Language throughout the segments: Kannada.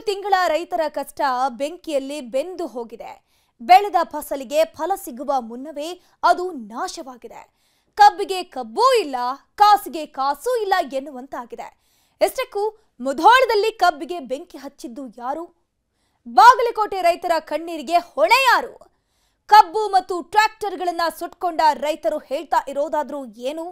ತಿಂಗಳ ರೈತರ ಕಷ್ಟ ಬೆಂಕಿಯಲ್ಲಿ ಬೆಂದು ಹೋಗಿದೆ. ಬೆಳೆದ ಫಸಲಿಗೆ ಫಲ ಸಿಗುವ ಮುನ್ನವೇ ಅದು ನಾಶವಾಗಿದೆ. ಕಬ್ಬಿಗೆ ಕಬ್ಬೂ ಇಲ್ಲ, ಕಾಸಿಗೆ ಕಾಸೂ ಇಲ್ಲ ಎನ್ನುವಂತಾಗಿದೆ. ಎಷ್ಟಕ್ಕೂ ಮುಧೋಳದಲ್ಲಿ ಕಬ್ಬಿಗೆ ಬೆಂಕಿ ಹಚ್ಚಿದ್ದು ಯಾರು? ಬಾಗಲಕೋಟೆ ರೈತರ ಕಣ್ಣೀರಿಗೆ ಹೊಣೆ ಯಾರು? ಕಬ್ಬು ಮತ್ತು ಟ್ರ್ಯಾಕ್ಟರ್ಗಳನ್ನ ಸುಟ್ಕೊಂಡ ರೈತರು ಹೇಳ್ತಾ ಇರೋದಾದ್ರೂ ಏನು?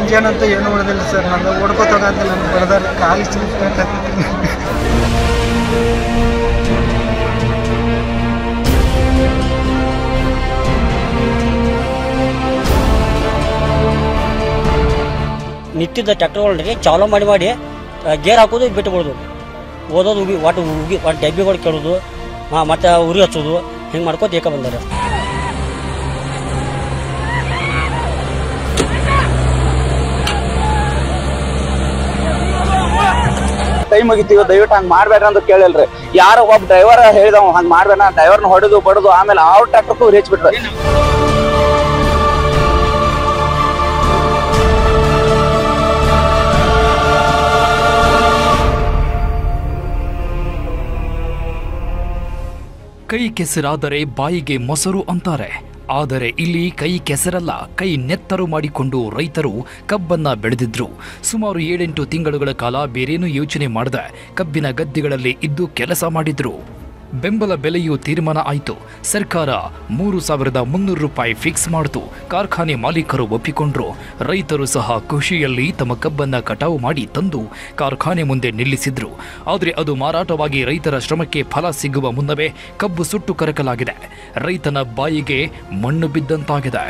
ಇಂಜನಂತ ಏನು ಉಳಿದಿಲ್ಲ ಸರ್. ನಾನು ಓಡ್ಕೋತಾಗಂತ ನನ್ನ ಬಡದಾರ ಕಾಲಿ ನಿಂತಿದ್ದ ಟ್ರ್ಯಾಕ್ಟರ್ಗಳಿಗೆ ಚಾಲೂ ಮಾಡಿ ಗೇರ್ ಹಾಕೋದು ಬಿಟ್ಟುಬಿಡೋದು, ಓದೋದು ಒಟ್ಟು ಡಬ್ಬಿಗಳು ಕೇಳೋದು, ಮತ್ತು ಉರಿ ಹಚ್ಚೋದು, ಹಿಂಗೆ ಮಾಡ್ಕೋತ ಏಕ ಬಂದಾರೆ. ಕೈ ಮುಗಿತೀವಿ, ದಯವಿಟ್ಟು ಹಂಗೆ ಮಾಡ್ಬೇಡ್ರಿ ಅಂತ ಕೇಳಿಲ್ರಿ. ಯಾರೋ ಒಬ್ಬ ಡ್ರೈವರ್ ಹೇಳಿದವ ಹಂಗೆ ಮಾಡ್ಬೇಡ, ಡ್ರೈವರ್ನ ಹೊಡೆದು ಬಡದು ಆಮೇಲೆ ಅವ್ರ ಟ್ರ್ಯಾಕ್ಟರ್ಗೂ ಹೆಚ್ಚಿಬಿಟ್ರು. ಕೈ ಕೆಸರಾದರೆ ಬಾಯಿಗೆ ಮೊಸರು ಅಂತಾರೆ. ಆದರೆ ಇಲ್ಲಿ ಕೈ ಕೆಸರಲ್ಲ, ಕೈ ನೆತ್ತರು ಮಾಡಿಕೊಂಡು ರೈತರು ಕಬ್ಬನ್ನ ಬೆಳೆದಿದ್ರು. ಸುಮಾರು 7-8 ತಿಂಗಳುಗಳ ಕಾಲ ಬೇರೇನೂ ಯೋಚನೆ ಮಾಡದೆ ಕಬ್ಬಿನ ಗದ್ದೆಗಳಲ್ಲಿ ಇದ್ದು ಕೆಲಸ ಮಾಡಿದ್ರು. ಬೆಂಬಲ ಬೆಲೆಯೂ ತೀರ್ಮಾನ ಆಯಿತು. ಸರ್ಕಾರ 3,300 ರೂಪಾಯಿ ಫಿಕ್ಸ್ ಮಾಡಿತು. ಕಾರ್ಖಾನೆ ಮಾಲೀಕರು ಒಪ್ಪಿಕೊಂಡ್ರು. ರೈತರು ಸಹ ಖುಷಿಯಲ್ಲಿ ತಮ್ಮ ಕಬ್ಬನ್ನ ಕಟಾವು ಮಾಡಿ ತಂದು ಕಾರ್ಖಾನೆ ಮುಂದೆ ನಿಲ್ಲಿಸಿದ್ರು. ಆದರೆ ಅದು ಮಾರಾಟವಾಗಿ ರೈತರ ಶ್ರಮಕ್ಕೆ ಫಲ ಸಿಗುವ ಮುನ್ನವೇ ಕಬ್ಬು ಸುಟ್ಟು ಕರಕಲಾಗಿದೆ. ರೈತನ ಬಾಯಿಗೆ ಮಣ್ಣು ಬಿದ್ದಂತಾಗಿದೆ.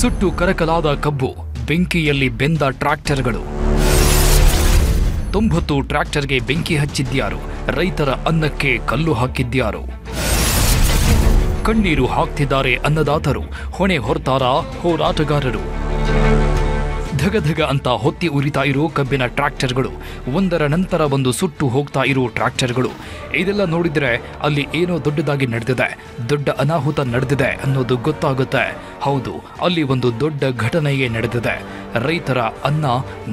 ಸುಟ್ಟು ಕರಕಲಾದ ಕಬ್ಬು, ಬೆಂಕಿಯಲ್ಲಿ ಬೆಂದ ಟ್ರ್ಯಾಕ್ಟರ್ಗಳು. 90 ಟ್ರ್ಯಾಕ್ಟರ್ಗೆ ಬೆಂಕಿ ಹಚ್ಚಿದ್ಯಾರು? ರೈತರ ಅನ್ನಕ್ಕೆ ಕಲ್ಲು ಹಾಕಿದ್ಯಾರು? ಕಣ್ಣೀರು ಹಾಕ್ತಿದ್ದಾರೆ ಅನ್ನದಾತರು. ಹೊಣೆ ಹೊರ್ತಾರಾ ಹೋರಾಟಗಾರರು? ಧಗಧಗ ಅಂತ ಹೊತ್ತಿ ಉರಿತಾ ಇರೋ ಕಬ್ಬಿನ ಟ್ರ್ಯಾಕ್ಟರ್ಗಳು, ಒಂದರ ನಂತರ ಒಂದು ಸುಟ್ಟು ಹೋಗ್ತಾ ಇರೋ ಟ್ರ್ಯಾಕ್ಟರ್ಗಳು. ಇದೆಲ್ಲ ನೋಡಿದ್ರೆ ಅಲ್ಲಿ ಏನೋ ದೊಡ್ಡದಾಗಿ ನಡೆದಿದೆ, ದೊಡ್ಡ ಅನಾಹುತ ನಡೆದಿದೆ ಅನ್ನೋದು ಗೊತ್ತಾಗುತ್ತೆ. ಹೌದು, ಅಲ್ಲಿ ಒಂದು ದೊಡ್ಡ ಘಟನೆಯೇ ನಡೆದಿದೆ. ರೈತರ ಅನ್ನ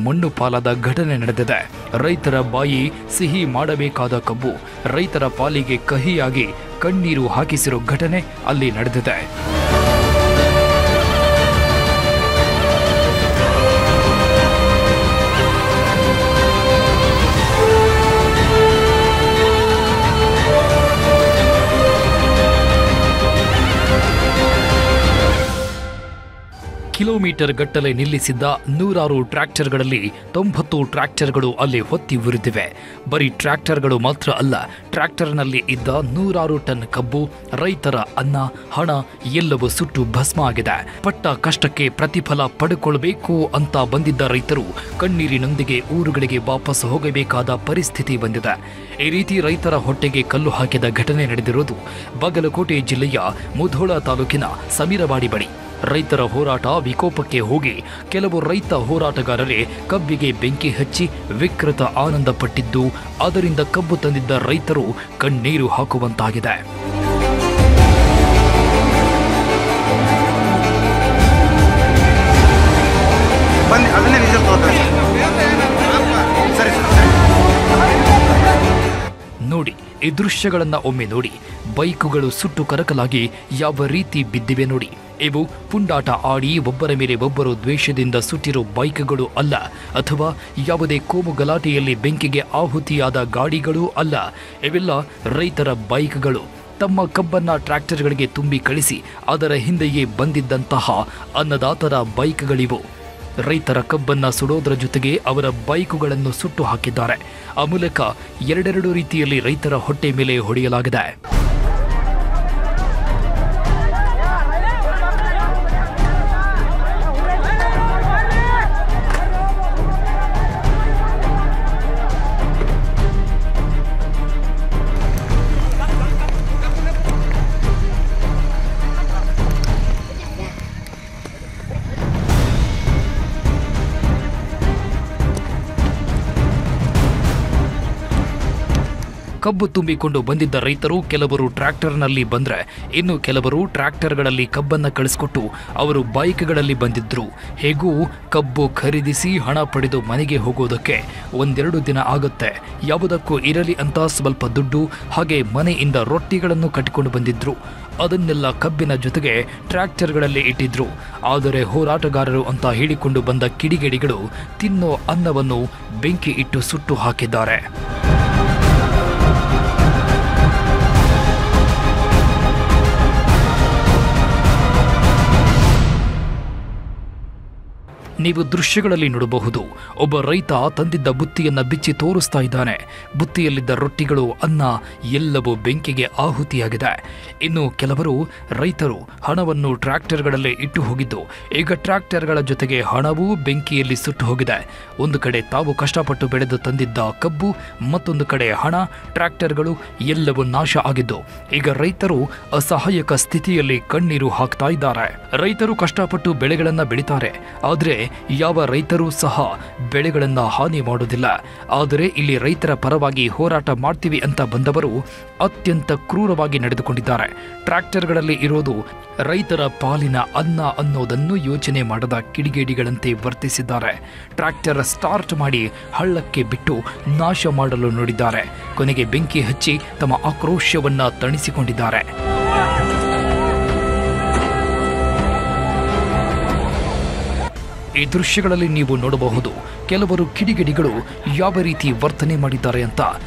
ಮಣ್ಣು ಪಾಲಾದ ಘಟನೆ ನಡೆದಿದೆ. ರೈತರ ಬಾಯಿ ಸಿಹಿ ಮಾಡಬೇಕಾದ ಕಬ್ಬು ರೈತರ ಪಾಲಿಗೆ ಕಹಿಯಾಗಿ ಕಣ್ಣೀರು ಹಾಕಿಸಿರೋ ಘಟನೆ ಅಲ್ಲಿ ನಡೆದಿದೆ. ಕಿಲೋಮೀಟರ್ ಗಟ್ಟಲೆ ನಿಲ್ಲಿಸಿದ್ದ 100 ಟ್ರ್ಯಾಕ್ಟರ್ಗಳಲ್ಲಿ 90 ಟ್ರ್ಯಾಕ್ಟರ್ಗಳು ಅಲ್ಲಿ ಹೊತ್ತಿ ಉರಿದಿವೆ. ಬರೀ ಟ್ರ್ಯಾಕ್ಟರ್ಗಳು ಮಾತ್ರ ಅಲ್ಲ, ಟ್ರ್ಯಾಕ್ಟರ್ನಲ್ಲಿ ಇದ್ದ 100 ಟನ್ ಕಬ್ಬು, ರೈತರ ಅನ್ನ, ಹಣ ಎಲ್ಲವೂ ಸುಟ್ಟು ಭಸ್ಮ ಆಗಿದೆ. ಪಟ್ಟ ಕಷ್ಟಕ್ಕೆ ಪ್ರತಿಫಲ ಪಡೆದುಕೊಳ್ಳಬೇಕು ಅಂತ ಬಂದಿದ್ದ ರೈತರು ಕಣ್ಣೀರಿನೊಂದಿಗೆ ಊರುಗಳಿಗೆ ವಾಪಸ್ ಹೋಗಬೇಕಾದ ಪರಿಸ್ಥಿತಿ ಬಂದಿದೆ. ಈ ರೀತಿ ರೈತರ ಹೊಟ್ಟೆಗೆ ಕಲ್ಲು ಹಾಕಿದ ಘಟನೆ ನಡೆದಿರೋದು ಬಾಗಲಕೋಟೆ ಜಿಲ್ಲೆಯ ಮುಧೋಳ ತಾಲೂಕಿನ ಸಮೀರವಾಡಿ ಬಳಿ. ರೈತರ ಹೋರಾಟ ವಿಕೋಪಕ್ಕೆ ಹೋಗಿ ಕೆಲವು ರೈತ ಹೋರಾಟಗಾರರೇ ಕಬ್ಬಿಗೆ ಬೆಂಕಿ ಹಚ್ಚಿ ವಿಕೃತ ಆನಂದ ಪಟ್ಟಿದ್ದು, ಅದರಿಂದ ಕಬ್ಬು ತಂದಿದ್ದ ರೈತರು ಕಣ್ಣೀರು ಹಾಕುವಂತಾಗಿದೆ. ನೋಡಿ, ಈ ದೃಶ್ಯಗಳನ್ನು ಒಮ್ಮೆ ನೋಡಿ. ಬೈಕುಗಳು ಸುಟ್ಟು ಕರಕಲಾಗಿ ಯಾವ ರೀತಿ ಬಿದ್ದಿವೆ ನೋಡಿ. ಇವು ಪುಂಡಾಟ ಆಡಿ ಒಬ್ಬರ ಮೇಲೆ ಒಬ್ಬರು ದ್ವೇಷದಿಂದ ಸುಟ್ಟಿರೋ ಬೈಕ್ಗಳು ಅಲ್ಲ, ಅಥವಾ ಯಾವುದೇ ಕೋಮು ಗಲಾಟೆಯಲ್ಲಿ ಬೆಂಕಿಗೆ ಆಹುತಿಯಾದ ಗಾಡಿಗಳೂ ಅಲ್ಲ. ಇವೆಲ್ಲ ರೈತರ ಬೈಕ್ಗಳು. ತಮ್ಮ ಕಬ್ಬನ್ನ ಟ್ರ್ಯಾಕ್ಟರ್ಗಳಿಗೆ ತುಂಬಿ ಕಳಿಸಿ ಅದರ ಹಿಂದೆಯೇ ಬಂದಿದ್ದಂತಹ ಅನ್ನದಾತರ ಬೈಕ್ಗಳಿವು. ರೈತರ ಕಬ್ಬನ್ನ ಸುಡೋದರ ಜೊತೆಗೆ ಅವರ ಬೈಕುಗಳನ್ನು ಸುಟ್ಟು ಹಾಕಿದ್ದಾರೆ. ಆ ಮೂಲಕ ಎರಡೆರಡು ರೀತಿಯಲ್ಲಿ ರೈತರ ಹೊಟ್ಟೆ ಮೇಲೆ ಹೊಡೆಯಲಾಗಿದೆ. ಕಬ್ಬು ತುಂಬಿಕೊಂಡು ಬಂದಿದ್ದ ರೈತರು ಕೆಲವರು ಟ್ರ್ಯಾಕ್ಟರ್ನಲ್ಲಿ ಬಂದ್ರೆ, ಇನ್ನು ಕೆಲವರು ಟ್ರ್ಯಾಕ್ಟರ್ಗಳಲ್ಲಿ ಕಬ್ಬನ್ನ ಕಳಿಸ್ಕೊಟ್ಟು ಅವರು ಬೈಕ್ಗಳಲ್ಲಿ ಬಂದಿದ್ರು. ಹೇಗೂ ಕಬ್ಬು ಖರೀದಿಸಿ ಹಣ ಪಡೆದು ಮನೆಗೆ ಹೋಗೋದಕ್ಕೆ 1-2 ದಿನ ಆಗುತ್ತೆ. ಯಾವುದಕ್ಕೂ ಇರಲಿ ಅಂತ ಸ್ವಲ್ಪ ದುಡ್ಡು ಹಾಗೆ ಮನೆಯಿಂದ ರೊಟ್ಟಿಗಳನ್ನು ಕಟ್ಟಿಕೊಂಡು ಬಂದಿದ್ರು. ಅದನ್ನೆಲ್ಲ ಕಬ್ಬಿನ ಜೊತೆಗೆ ಟ್ರ್ಯಾಕ್ಟರ್ಗಳಲ್ಲಿ ಇಟ್ಟಿದ್ರು. ಆದರೆ ಹೋರಾಟಗಾರರು ಅಂತ ಹೇಳಿಕೊಂಡು ಬಂದ ಕಿಡಿಗೇಡಿಗಳು ತಿನ್ನೋ ಅನ್ನವನ್ನು ಬೆಂಕಿ ಇಟ್ಟು ಸುಟ್ಟು ಹಾಕಿದ್ದಾರೆ. ನೀವು ದೃಶ್ಯಗಳಲ್ಲಿ ನೋಡಬಹುದು. ಒಬ್ಬ ರೈತ ತಂದಿದ್ದ ಬುತ್ತಿಯನ್ನ ಬಿಚ್ಚಿ ತೋರಿಸ್ತಾ ಇದ್ದಾನೆ. ಬುತ್ತಿಯಲ್ಲಿದ್ದ ರೊಟ್ಟಿಗಳು, ಅನ್ನ ಎಲ್ಲವೂ ಬೆಂಕಿಗೆ ಆಹುತಿಯಾಗಿದೆ. ಇನ್ನು ಕೆಲವರು ರೈತರು ಹಣವನ್ನು ಟ್ರ್ಯಾಕ್ಟರ್ಗಳಲ್ಲೇ ಇಟ್ಟು ಹೋಗಿದ್ದು, ಈಗ ಟ್ರ್ಯಾಕ್ಟರ್ಗಳ ಜೊತೆಗೆ ಹಣವೂ ಬೆಂಕಿಯಲ್ಲಿ ಸುಟ್ಟು ಹೋಗಿದೆ. ಒಂದು ಕಡೆ ತಾವು ಕಷ್ಟಪಟ್ಟು ಬೆಳೆದು ತಂದಿದ್ದ ಕಬ್ಬು, ಮತ್ತೊಂದು ಕಡೆ ಹಣ, ಟ್ರ್ಯಾಕ್ಟರ್ಗಳು ಎಲ್ಲವೂ ನಾಶ ಆಗಿದ್ದು, ಈಗ ರೈತರು ಅಸಹಾಯಕ ಸ್ಥಿತಿಯಲ್ಲಿ ಕಣ್ಣೀರು ಹಾಕ್ತಾ ಇದ್ದಾರೆ. ರೈತರು ಕಷ್ಟಪಟ್ಟು ಬೆಳೆಗಳನ್ನ ಬೆಳಿತಾರೆ, ಆದರೆ ಯಾವ ರೈತರೂ ಸಹ ಬೆಳೆಗಳನ್ನ ಹಾನಿ ಮಾಡುವುದಿಲ್ಲ. ಆದರೆ ಇಲ್ಲಿ ರೈತರ ಪರವಾಗಿ ಹೋರಾಟ ಮಾಡ್ತೀವಿ ಅಂತ ಬಂದವರು ಅತ್ಯಂತ ಕ್ರೂರವಾಗಿ ನಡೆದುಕೊಂಡಿದ್ದಾರೆ. ಟ್ರ್ಯಾಕ್ಟರ್ಗಳಲ್ಲಿ ಇರೋದು ರೈತರ ಪಾಲಿನ ಅನ್ನ ಅನ್ನೋದನ್ನು ಯೋಚನೆ ಮಾಡದ ಕಿಡಿಗೇಡಿಗಳಂತೆ ವರ್ತಿಸಿದ್ದಾರೆ. ಟ್ರ್ಯಾಕ್ಟರ್ ಸ್ಟಾರ್ಟ್ ಮಾಡಿ ಹಳ್ಳಕ್ಕೆ ಬಿಟ್ಟು ನಾಶ ಮಾಡಲು ನೋಡಿದ್ದಾರೆ. ಕೊನೆಗೆ ಬೆಂಕಿ ಹಚ್ಚಿ ತಮ್ಮ ಆಕ್ರೋಶವನ್ನ ತಣಿಸಿಕೊಂಡಿದ್ದಾರೆ. ಈ ದೃಶ್ಯಗಳಲ್ಲಿ ನೀವು ನೋಡಬಹುದು ಕೆಲವರು ಕಿಡಿಗೇಡಿಗಳು ಯಾವ ರೀತಿ ವರ್ತನೆ ಮಾಡಿದ್ದಾರೆ ಅಂತ.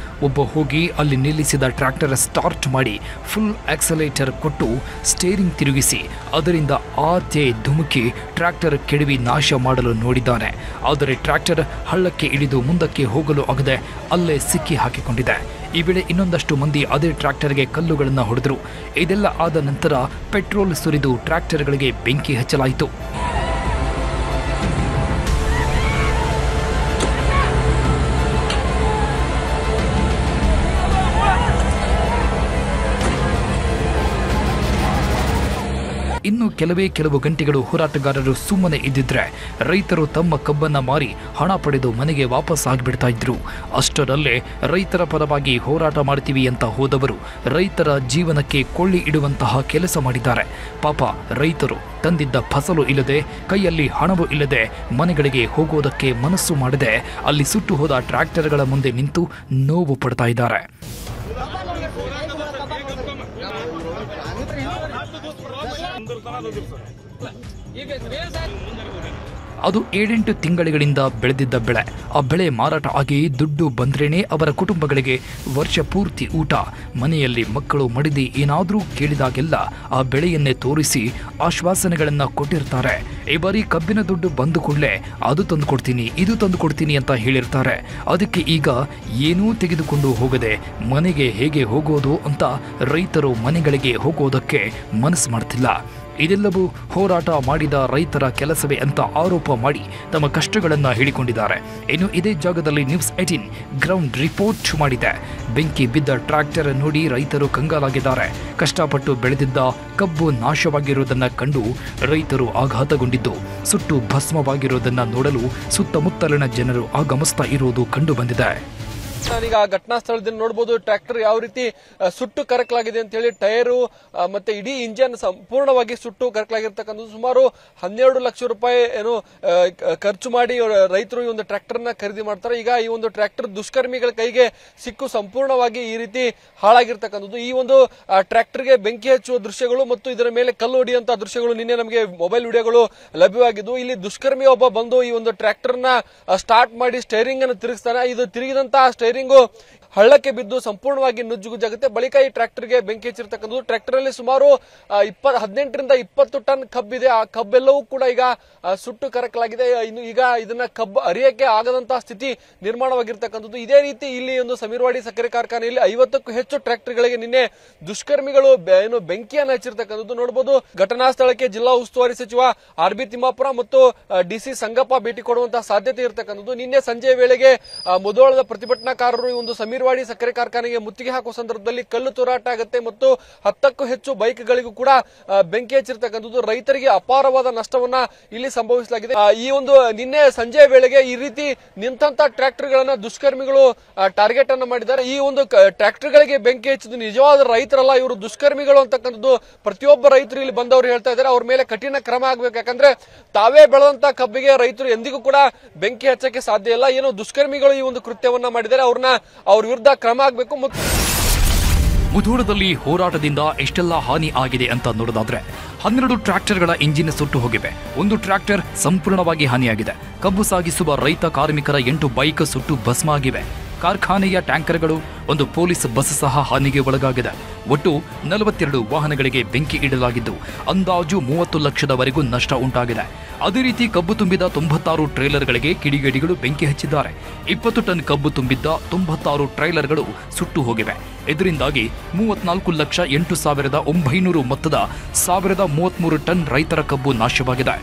ಒಬ್ಬ ಹೋಗಿ ಅಲ್ಲಿ ನಿಲ್ಲಿಸಿದ ಟ್ರ್ಯಾಕ್ಟರ್ ಸ್ಟಾರ್ಟ್ ಮಾಡಿ ಫುಲ್ ಆಕ್ಸಲೇಟರ್ ಕೊಟ್ಟು ಸ್ಟೇರಿಂಗ್ ತಿರುಗಿಸಿ ಅದರಿಂದ ಆಚೆ ಧುಮುಕಿ ಟ್ರ್ಯಾಕ್ಟರ್ ಕೆಡವಿ ನಾಶ ಮಾಡಲು ನೋಡಿದ್ದಾನೆ. ಆದರೆ ಟ್ರ್ಯಾಕ್ಟರ್ ಹಳ್ಳಕ್ಕೆ ಇಳಿದು ಮುಂದಕ್ಕೆ ಹೋಗಲು ಆಗದೆ ಅಲ್ಲೇ ಸಿಕ್ಕಿ ಹಾಕಿಕೊಂಡಿದೆ. ಈ ವೇಳೆ ಇನ್ನೊಂದಷ್ಟು ಮಂದಿ ಅದೇ ಟ್ರ್ಯಾಕ್ಟರ್ಗೆ ಕಲ್ಲುಗಳನ್ನು ಹೊಡೆದರು. ಇದೆಲ್ಲ ಆದ ನಂತರ ಪೆಟ್ರೋಲ್ ಸುರಿದು ಟ್ರ್ಯಾಕ್ಟರ್ಗಳಿಗೆ ಬೆಂಕಿ ಹಚ್ಚಲಾಯಿತು. ಇನ್ನು ಕೆಲವು ಗಂಟೆಗಳು ಹೋರಾಟಗಾರರು ಸುಮ್ಮನೆ ಇದ್ದಿದ್ರೆ ರೈತರು ತಮ್ಮ ಕಬ್ಬನ್ನ ಮಾರಿ ಹಣ ಪಡೆದು ಮನೆಗೆ ವಾಪಸ್ ಆಗಿಬಿಡ್ತಾ ಇದ್ರು. ಅಷ್ಟರಲ್ಲೇ ರೈತರ ಪರವಾಗಿ ಹೋರಾಟ ಮಾಡ್ತೀವಿ ಅಂತ ಹೋದವರು ರೈತರ ಜೀವನಕ್ಕೆ ಕೊಳ್ಳಿ ಇಡುವಂತಹ ಕೆಲಸ ಮಾಡಿದ್ದಾರೆ. ಪಾಪ ರೈತರು ತಂದಿದ್ದ ಫಸಲು ಇಲ್ಲದೆ, ಕೈಯಲ್ಲಿ ಹಣವೂ ಇಲ್ಲದೆ ಮನೆಗಳಿಗೆ ಹೋಗೋದಕ್ಕೆ ಮನಸ್ಸು ಮಾಡದೆ ಅಲ್ಲಿ ಸುಟ್ಟು ಹೋದ ಟ್ರ್ಯಾಕ್ಟರ್ಗಳ ಮುಂದೆ ನಿಂತು ನೋವು ಪಡ್ತಾ ಇದ್ದಾರೆ. ಅದು 7-8 ತಿಂಗಳಿಂದ ಬೆಳೆದಿದ್ದ ಬೆಳೆ. ಆ ಬೆಳೆ ಮಾರಾಟ ಆಗಿ ದುಡ್ಡು ಬಂದ್ರೇನೆ ಅವರ ಕುಟುಂಬಗಳಿಗೆ ವರ್ಷ ಪೂರ್ತಿ ಊಟ. ಮನೆಯಲ್ಲಿ ಮಕ್ಕಳು ಮಡಿದಿ ಏನಾದರೂ ಕೇಳಿದಾಗೆಲ್ಲ ಆ ಬೆಳೆಯನ್ನೇ ತೋರಿಸಿ ಆಶ್ವಾಸನೆಗಳನ್ನ ಕೊಟ್ಟಿರ್ತಾರೆ. ಈ ಬಾರಿ ಕಬ್ಬಿನ ದುಡ್ಡು ಬಂದು ಕೂಡಲೇ ಅದು ತಂದು ಕೊಡ್ತೀನಿ, ಇದು ತಂದು ಕೊಡ್ತೀನಿ ಅಂತ ಹೇಳಿರ್ತಾರೆ. ಅದಕ್ಕೆ ಈಗ ಏನೂ ತೆಗೆದುಕೊಂಡು ಹೋಗದೆ ಮನೆಗೆ ಹೇಗೆ ಹೋಗೋದು ಅಂತ ರೈತರು ಮನೆಗಳಿಗೆ ಹೋಗೋದಕ್ಕೆ ಮನಸ್ಸು ಮಾಡ್ತಿಲ್ಲ. ಇದೆಲ್ಲವೂ ಹೋರಾಟ ಮಾಡಿದ ರೈತರ ಕೆಲಸವೇ ಅಂತ ಆರೋಪ ಮಾಡಿ ತಮ್ಮ ಕಷ್ಟಗಳನ್ನು ಹೇಳಿಕೊಂಡಿದ್ದಾರೆ. ಇನ್ನು ಇದೇ ಜಾಗದಲ್ಲಿ ನ್ಯೂಸ್ 18 ಗ್ರೌಂಡ್ ರಿಪೋರ್ಟ್ ಮಾಡಿದೆ. ಬೆಂಕಿ ಬಿದ್ದ ಟ್ರ್ಯಾಕ್ಟರ್ ನೋಡಿ ರೈತರು ಕಂಗಾಲಾಗಿದ್ದಾರೆ. ಕಷ್ಟಪಟ್ಟು ಬೆಳೆದಿದ್ದ ಕಬ್ಬು ನಾಶವಾಗಿರುವುದನ್ನು ಕಂಡು ರೈತರು ಆಘಾತಗೊಂಡಿದ್ದು, ಸುಟ್ಟು ಭಸ್ಮವಾಗಿರುವುದನ್ನು ನೋಡಲು ಸುತ್ತಮುತ್ತಲಿನ ಜನರು ಆಗಮಿಸ್ತಾ ಇರುವುದು ಕಂಡು ಬಂದಿದೆ. ನಾನೀಗ ಘಟನಾ ಸ್ಥಳದಲ್ಲಿ ನೋಡಬಹುದು ಟ್ರ್ಯಾಕ್ಟರ್ ಯಾವ ರೀತಿ ಸುಟ್ಟು ಕರಕಲಾಗಿದೆ ಅಂತ ಹೇಳಿ. ಟೈರು ಮತ್ತೆ ಇಡೀ ಇಂಜಿನ್ ಸಂಪೂರ್ಣವಾಗಿ ಸುಟ್ಟು ಕರಕಲಾಗಿರ್ತಕ್ಕಂಥದ್ದು. ಸುಮಾರು 12 ಲಕ್ಷ ರೂಪಾಯಿ ಏನು ಖರ್ಚು ಮಾಡಿ ರೈತರು ಈ ಒಂದು ಟ್ರ್ಯಾಕ್ಟರ್ ನ ಖರೀದಿ ಮಾಡ್ತಾರೆ. ಈಗ ಈ ಒಂದು ಟ್ರ್ಯಾಕ್ಟರ್ ದುಷ್ಕರ್ಮಿಗಳ ಕೈಗೆ ಸಿಕ್ಕು ಸಂಪೂರ್ಣವಾಗಿ ಈ ರೀತಿ ಹಾಳಾಗಿರ್ತಕ್ಕಂಥದ್ದು. ಈ ಒಂದು ಟ್ರ್ಯಾಕ್ಟರ್ಗೆ ಬೆಂಕಿ ಹಚ್ಚುವ ದೃಶ್ಯಗಳು ಮತ್ತು ಇದರ ಮೇಲೆ ಕಲ್ಲು ಹೊಡೆಯುವಂತಹ ದೃಶ್ಯಗಳು ನಿನ್ನೆ ನಮಗೆ ಮೊಬೈಲ್ ವಿಡಿಯೋಗಳು ಲಭ್ಯವಾಗಿದ್ದು, ಇಲ್ಲಿ ದುಷ್ಕರ್ಮಿ ಒಬ್ಬ ಬಂದು ಈ ಒಂದು ಟ್ರ್ಯಾಕ್ಟರ್ ನ ಸ್ಟಾರ್ಟ್ ಮಾಡಿ ಸ್ಟೇರಿಂಗ್ ಅನ್ನು ತಿರುಗಿಸ್ತಾನೆ. ಇದು ತಿರುಗಿದಂತಹ ಸ್ಟೇರಿಂಗು ಹಳ್ಳಕ್ಕೆ ಬಿದ್ದು ಸಂಪೂರ್ಣವಾಗಿ ನುಜ್ಜುಗುಜ್ಜಾಗುತ್ತೆ. ಬಳಿಕ ಈ ಟ್ರ್ಯಾಕ್ಟರ್ಗೆ ಬೆಂಕಿ ಹಚ್ಚಿರ್ತಕ್ಕಂಥದ್ದು. ಟ್ರ್ಯಾಕ್ಟರ್ ಅಲ್ಲಿ ಸುಮಾರು 18ರಿಂದ 20 ಟನ್ ಕಬ್ಬಿದೆ. ಆ ಕಬ್ಬೆಲ್ಲವೂ ಕೂಡ ಈಗ ಸುಟ್ಟು ಕರಕಲಾಗಿದೆ. ಇನ್ನು ಈಗ ಇದನ್ನ ಕಬ್ಬು ಅರಿಯಕ್ಕೆ ಆಗದಂತಹ ಸ್ಥಿತಿ ನಿರ್ಮಾಣವಾಗಿರ್ತಕ್ಕಂಥದ್ದು. ಇದೇ ರೀತಿ ಇಲ್ಲಿ ಒಂದು ಸಮೀರ್ವಾಡಿ ಸಕ್ಕರೆ ಕಾರ್ಖಾನೆಯಲ್ಲಿ 50ಕ್ಕೂ ಹೆಚ್ಚು ಟ್ರ್ಯಾಕ್ಟರ್ಗಳಿಗೆ ನಿನ್ನೆ ದುಷ್ಕರ್ಮಿಗಳು ಏನು ಬೆಂಕಿಯನ್ನು ಹಚ್ಚಿರ್ತಕ್ಕಂಥದ್ದು ನೋಡಬಹುದು. ಘಟನಾ ಸ್ಥಳಕ್ಕೆ ಜಿಲ್ಲಾ ಉಸ್ತುವಾರಿ ಸಚಿವ ಆರ್.ಬಿ. ತಿಮ್ಮಾಪುರ ಮತ್ತು ಡಿಸಿ ಸಂಗಪ್ಪ ಭೇಟಿ ಕೊಡುವಂತಹ ಸಾಧ್ಯತೆ ಇರತಕ್ಕಂಥದ್ದು. ನಿನ್ನೆ ಸಂಜೆಯ ವೇಳೆಗೆ ಮುಧೋಳದ ಪ್ರತಿಭಟನಾಕಾರರು ಈ ಒಂದು ಸಮೀರ್ವಾಡಿ ಸಕ್ಕರೆ ಕಾರ್ಖಾನೆಗೆ ಮುತ್ತಿಗೆ ಹಾಕುವ ಸಂದರ್ಭದಲ್ಲಿ ಕಲ್ಲು ತೂರಾಟ ಆಗುತ್ತೆ ಮತ್ತು 10ಕ್ಕೂ ಹೆಚ್ಚು ಬೈಕ್ಗಳಿಗೂ ಕೂಡ ಬೆಂಕಿ ಹಚ್ಚಿರ್ತಕ್ಕಂಥದ್ದು. ರೈತರಿಗೆ ಅಪಾರವಾದ ನಷ್ಟವನ್ನ ಇಲ್ಲಿ ಸಂಭವಿಸಲಾಗಿದೆ. ಈ ಒಂದು ನಿನ್ನೆ ಸಂಜೆಯ ವೇಳೆಗೆ ಈ ರೀತಿ ನಿಂತಹ ಟ್ರ್ಯಾಕ್ಟರ್ ಗಳನ್ನ ದುಷ್ಕರ್ಮಿಗಳು ಟಾರ್ಗೆಟ್ ಅನ್ನು ಮಾಡಿದ್ದಾರೆ. ಈ ಒಂದು ಟ್ರ್ಯಾಕ್ಟರ್ ಗಳಿಗೆ ಬೆಂಕಿ ಹಚ್ಚಿದ್ದು ನಿಜವಾದ ರೈತರಲ್ಲ, ಇವರು ದುಷ್ಕರ್ಮಿಗಳು ಅಂತಕ್ಕಂಥದ್ದು ಪ್ರತಿಯೊಬ್ಬ ರೈತರು ಇಲ್ಲಿ ಬಂದವರು ಹೇಳ್ತಾ ಇದ್ದಾರೆ. ಅವ್ರ ಮೇಲೆ ಕಠಿಣ ಕ್ರಮ ಆಗಬೇಕು. ಯಾಕಂದ್ರೆ ತಾವೇ ಬೆಳೆದಂತಹ ಕಬ್ಬಿಗೆ ರೈತರು ಎಂದಿಗೂ ಕೂಡ ಬೆಂಕಿ ಹಚ್ಚಕ್ಕೆ ಸಾಧ್ಯ ಇಲ್ಲ. ಏನು ದುಷ್ಕರ್ಮಿಗಳು ಈ ಒಂದು ಕೃತ್ಯವನ್ನ ಮಾಡಿದ್ದಾರೆ, ಅವ್ರ ವಿರುದ್ಧ ಕ್ರಮ ಆಗಬೇಕು. ಮುಧೋಳದಲ್ಲಿ ಹೋರಾಟದಿಂದ ಎಷ್ಟೆಲ್ಲ ಹಾನಿ ಆಗಿದೆ ಅಂತ ನೋಡೋದಾದ್ರೆ 12 ಟ್ರ್ಯಾಕ್ಟರ್ಗಳ ಇಂಜಿನ್ ಸುಟ್ಟು ಹೋಗಿವೆ. ಒಂದು ಟ್ರ್ಯಾಕ್ಟರ್ ಸಂಪೂರ್ಣವಾಗಿ ಹಾನಿಯಾಗಿದೆ. ಕಬ್ಬು ಸಾಗಿಸುವ ರೈತ ಕಾರ್ಮಿಕರ 8 ಬೈಕ್ ಸುಟ್ಟು ಭಸ್ಮ ಆಗಿವೆ. ಕಾರ್ಖಾನೆಯ ಟ್ಯಾಂಕರ್ಗಳು, ಒಂದು ಪೊಲೀಸ್ ಬಸ್ ಸಹ ಹಾನಿಗೆ ಒಳಗಾಗಿದೆ. ಒಟ್ಟು 42 ವಾಹನಗಳಿಗೆ ಬೆಂಕಿ ಇಡಲಾಗಿದ್ದು ಅಂದಾಜು 30 ಲಕ್ಷದವರೆಗೂ ನಷ್ಟ ಉಂಟಾಗಿದೆ. ಅದೇ ರೀತಿ ಕಬ್ಬು ತುಂಬಿದ 96 ಟ್ರೇಲರ್ಗಳಿಗೆ ಕಿಡಿಗೇಡಿಗಳು ಬೆಂಕಿ ಹಚ್ಚಿದ್ದಾರೆ. 20 ಟನ್ ಕಬ್ಬು ತುಂಬಿದ್ದ 96 ಟ್ರೈಲರ್ಗಳು ಸುಟ್ಟು ಹೋಗಿವೆ. ಇದರಿಂದಾಗಿ 34,08,900 ಮೊತ್ತದ 1033 ಟನ್ ರೈತರ ಕಬ್ಬು ನಾಶವಾಗಿದೆ.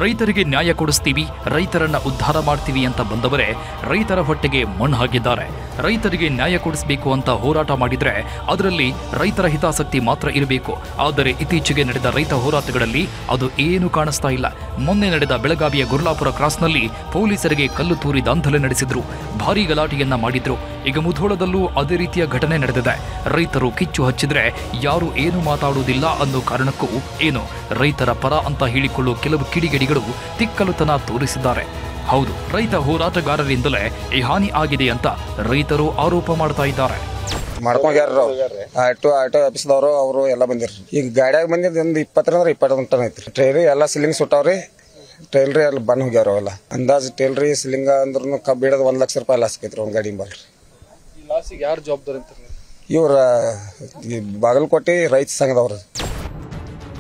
ರೈತರಿಗೆ ನ್ಯಾಯ ಕೊಡಿಸ್ತೀವಿ, ರೈತರನ್ನ ಉದ್ಧಾರ ಮಾಡ್ತೀವಿ ಅಂತ ಬಂದವರೇ ರೈತರ ಹೊಟ್ಟೆಗೆ ಮಣ್ಣು ಹಾಕಿದ್ದಾರೆ. ರೈತರಿಗೆ ನ್ಯಾಯ ಕೊಡಿಸಬೇಕು ಅಂತ ಹೋರಾಟ ಮಾಡಿದ್ರೆ ಅದರಲ್ಲಿ ರೈತರ ಹಿತಾಸಕ್ತಿ ಮಾತ್ರ ಇರಬೇಕು. ಆದರೆ ಇತ್ತೀಚೆಗೆ ನಡೆದ ರೈತ ಹೋರಾಟಗಳಲ್ಲಿ ಅದು ಏನು ಕಾಣಿಸ್ತಾ ಇಲ್ಲ. ಮೊನ್ನೆ ನಡೆದ ಬೆಳಗಾವಿಯ ಗುರ್ಲಾಪುರ ಕ್ರಾಸ್ನಲ್ಲಿ ಪೊಲೀಸರಿಗೆ ಕಲ್ಲು ತೂರಿ ದಾಂಧಲೆ ನಡೆಸಿದ್ರು, ಭಾರೀ ಗಲಾಟೆಯನ್ನ ಮಾಡಿದ್ರು. ಈಗ ಮುಧೋಳದಲ್ಲೂ ಅದೇ ರೀತಿಯ ಘಟನೆ ನಡೆದಿದೆ. ರೈತರು ಕಿಚ್ಚು ಹಚ್ಚಿದ್ರೆ ಯಾರು ಏನು ಮಾತಾಡುವುದಿಲ್ಲ ಅನ್ನೋ ಕಾರಣಕ್ಕೂ ಏನು ರೈತರ ಪರ ಅಂತ ಹೇಳಿಕೊಳ್ಳುವ ಕೆಲವು ಕಿಡಿಗೇಡಿಗಳು ತಿಕ್ಕಲುತನ ತೋರಿಸಿದ್ದಾರೆ. ಹೌದು, ರೈತ ಹೋರಾಟಗಾರರಿಂದಲೇ ಈ ಹಾನಿ ಆಗಿದೆ ಅಂತ ರೈತರು ಆರೋಪ ಮಾಡ್ತಾ ಇದ್ದಾರೆ. ಮಾಡ್ಕೊಂಡ್ಯಾರ ಆಟೋ ಆಫೀಸ್ದವರು ಅವರು ಎಲ್ಲ ಬಂದಿರ್ರಿ. ಈಗ ಗಾಡಿಯಾಗ ಬಂದಿದ್ದು ಒಂದು 20 ಟನ್ ಐತ್ರಿ. ಟ್ರೈರಿ ಎಲ್ಲ ಸಿಲಿಂಗ್ ಸುಟ್ಟವ್ರಿ. ಟೈಲ್ರಿ ಎಲ್ಲ ಬಂದ್ ಹೋಗ್ಯಾರ ಅವೆಲ್ಲ. ಅಂದಾಜು ಟೈಲ್ರಿ ಸಿಲಿಂಗ ಅಂದ್ರೂ ಕಬ್ಬು ಹಿಡಿದು 1 ಲಕ್ಷ ರೂಪಾಯಿ ಲಾಸ್ ಆಕೈತ್ರಿ ಒಂದ್ ಗಾಡಿ ಬಲ್ರಿ. ಯಾರು ಜವಾಬ್ದಾರಿ ಅಂತ? ಇವ್ರ ಬಾಗಲಕೋಟೆ ರೈತ ಸಂಘದವ್ರ.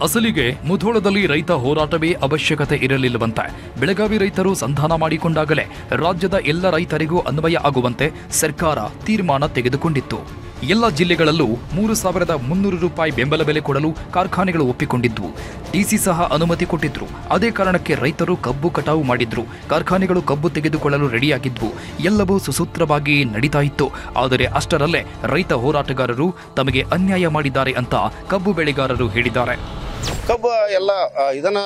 ಅಸಲಿಗೆ ಮುಧೋಳದಲ್ಲಿ ರೈತ ಹೋರಾಟವೇ ಅವಶ್ಯಕತೆ ಇರಲಿಲ್ಲವಂತೆ. ಬೆಳಗಾವಿ ರೈತರು ಸಂಧಾನ ಮಾಡಿಕೊಂಡಾಗಲೇ ರಾಜ್ಯದ ಎಲ್ಲ ರೈತರಿಗೂ ಅನ್ವಯ ಆಗುವಂತೆ ಸರ್ಕಾರ ತೀರ್ಮಾನ ತೆಗೆದುಕೊಂಡಿತ್ತು. ಎಲ್ಲ ಜಿಲ್ಲೆಗಳಲ್ಲೂ 3,300 ರೂಪಾಯಿ ಬೆಂಬಲ ಬೆಲೆ ಕೊಡಲು ಕಾರ್ಖಾನೆಗಳು ಒಪ್ಪಿಕೊಂಡಿದ್ವು. ಡಿಸಿ ಸಹ ಅನುಮತಿ ಕೊಟ್ಟಿದ್ರು. ಅದೇ ಕಾರಣಕ್ಕೆ ರೈತರು ಕಬ್ಬು ಕಟಾವು ಮಾಡಿದ್ರು. ಕಾರ್ಖಾನೆಗಳು ಕಬ್ಬು ತೆಗೆದುಕೊಳ್ಳಲು ರೆಡಿಯಾಗಿದ್ವು. ಎಲ್ಲವೂ ಸುಸೂತ್ರವಾಗಿ ನಡೀತಾ ಇತ್ತು. ಆದರೆ ಅಷ್ಟರಲ್ಲೇ ರೈತ ಹೋರಾಟಗಾರರು ತಮಗೆ ಅನ್ಯಾಯ ಮಾಡಿದ್ದಾರೆ ಅಂತ ಕಬ್ಬು ಬೆಳೆಗಾರರು ಹೇಳಿದ್ದಾರೆ. ಕಬ್ಬು ಎಲ್ಲ ಇದನ್ನ